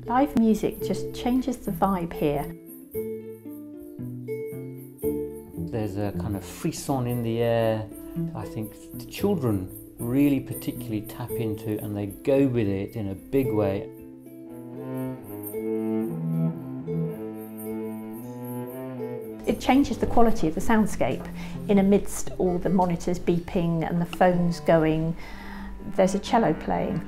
Live music just changes the vibe here. There's a kind of frisson in the air. I think the children really particularly tap into, and they go with it in a big way. It changes the quality of the soundscape. In amidst all the monitors beeping and the phones going, there's a cello playing.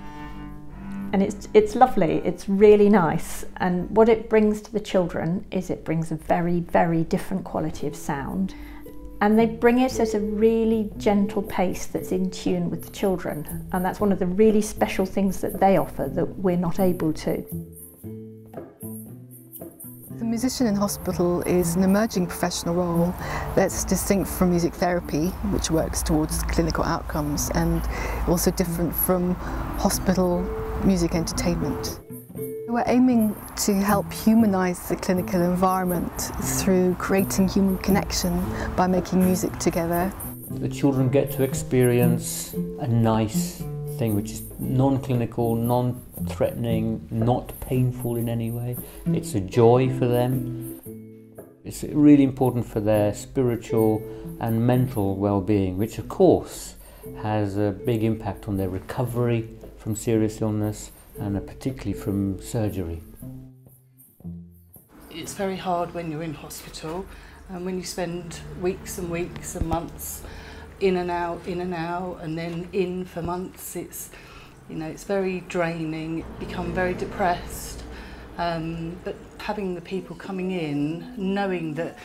And it's lovely, it's really nice. And what it brings to the children is it brings a very, very different quality of sound. And they bring it at a really gentle pace that's in tune with the children. And that's one of the really special things that they offer that we're not able to. The musician in hospital is an emerging professional role that's distinct from music therapy, which works towards clinical outcomes, and also different from hospital music entertainment. We're aiming to help humanise the clinical environment through creating human connection by making music together. The children get to experience a nice thing which is non-clinical, non-threatening, not painful in any way. It's a joy for them. It's really important for their spiritual and mental well-being, which of course has a big impact on their recovery from serious illness, and particularly from surgery. It's very hard when you're in hospital, and when you spend weeks and weeks and months in and out, and then in for months, it's very draining. You become very depressed. But having the people coming in, knowing that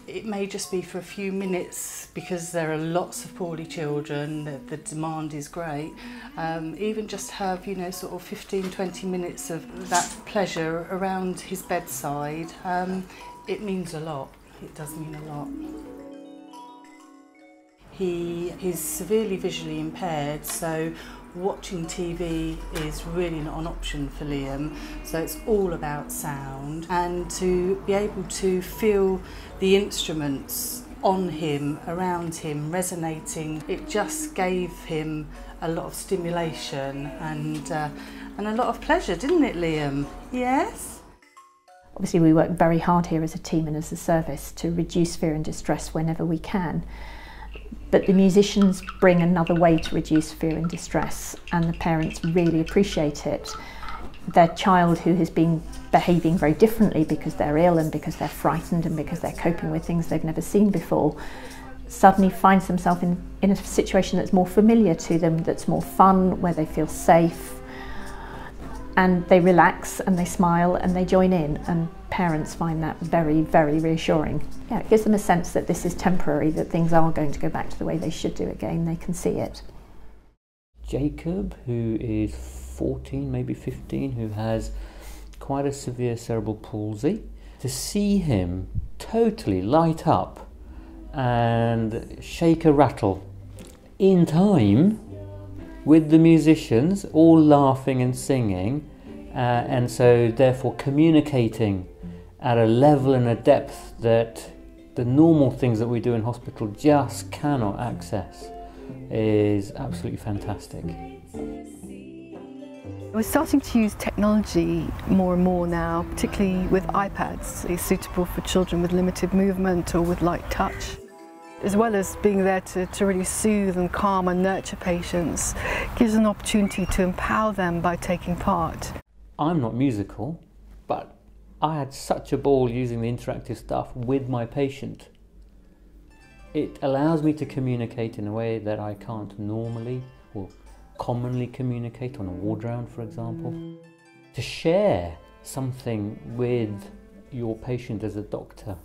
it may just be for a few minutes because there are lots of poorly children, the demand is great. Even just have, sort of 15-20 minutes of that pleasure around his bedside, it means a lot. It does mean a lot. He is severely visually impaired, so watching TV is really not an option for Liam, so it's all about sound, and to be able to feel the instruments on him, around him, resonating, it just gave him a lot of stimulation and a lot of pleasure, didn't it, Liam? Yes? Obviously we work very hard here as a team and as a service to reduce fear and distress whenever we can. But the musicians bring another way to reduce fear and distress, and the parents really appreciate it. Their child who has been behaving very differently because they're ill and because they're frightened and because they're coping with things they've never seen before, suddenly finds themselves in a situation that's more familiar to them, that's more fun, where they feel safe, and they relax and they smile and they join in, and parents find that very, very reassuring. Yeah, it gives them a sense that this is temporary, that things are going to go back to the way they should do again. They can see it. Jacob, who is 14, maybe 15, who has quite a severe cerebral palsy, to see him totally light up and shake a rattle in time with the musicians, all laughing and singing, and so therefore communicating at a level and a depth that the normal things that we do in hospital just cannot access, is absolutely fantastic. We're starting to use technology more and more now, particularly with iPads. It's suitable for children with limited movement or with light touch. As well as being there to really soothe and calm and nurture patients, gives an opportunity to empower them by taking part. I'm not musical, but I had such a ball using the interactive stuff with my patient. It allows me to communicate in a way that I can't normally or commonly communicate on a ward round, for example. To share something with your patient as a doctor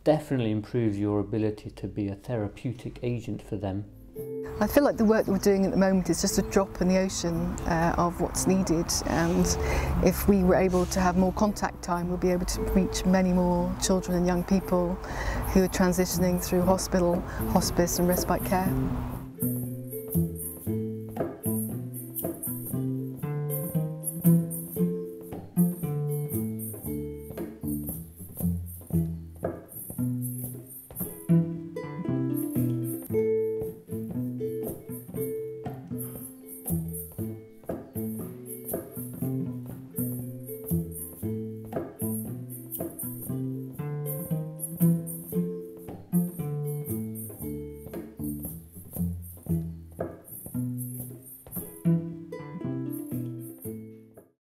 definitely improves your ability to be a therapeutic agent for them. I feel like the work that we're doing at the moment is just a drop in the ocean of what's needed, and if we were able to have more contact time, we'll be able to reach many more children and young people who are transitioning through hospital, hospice and respite care.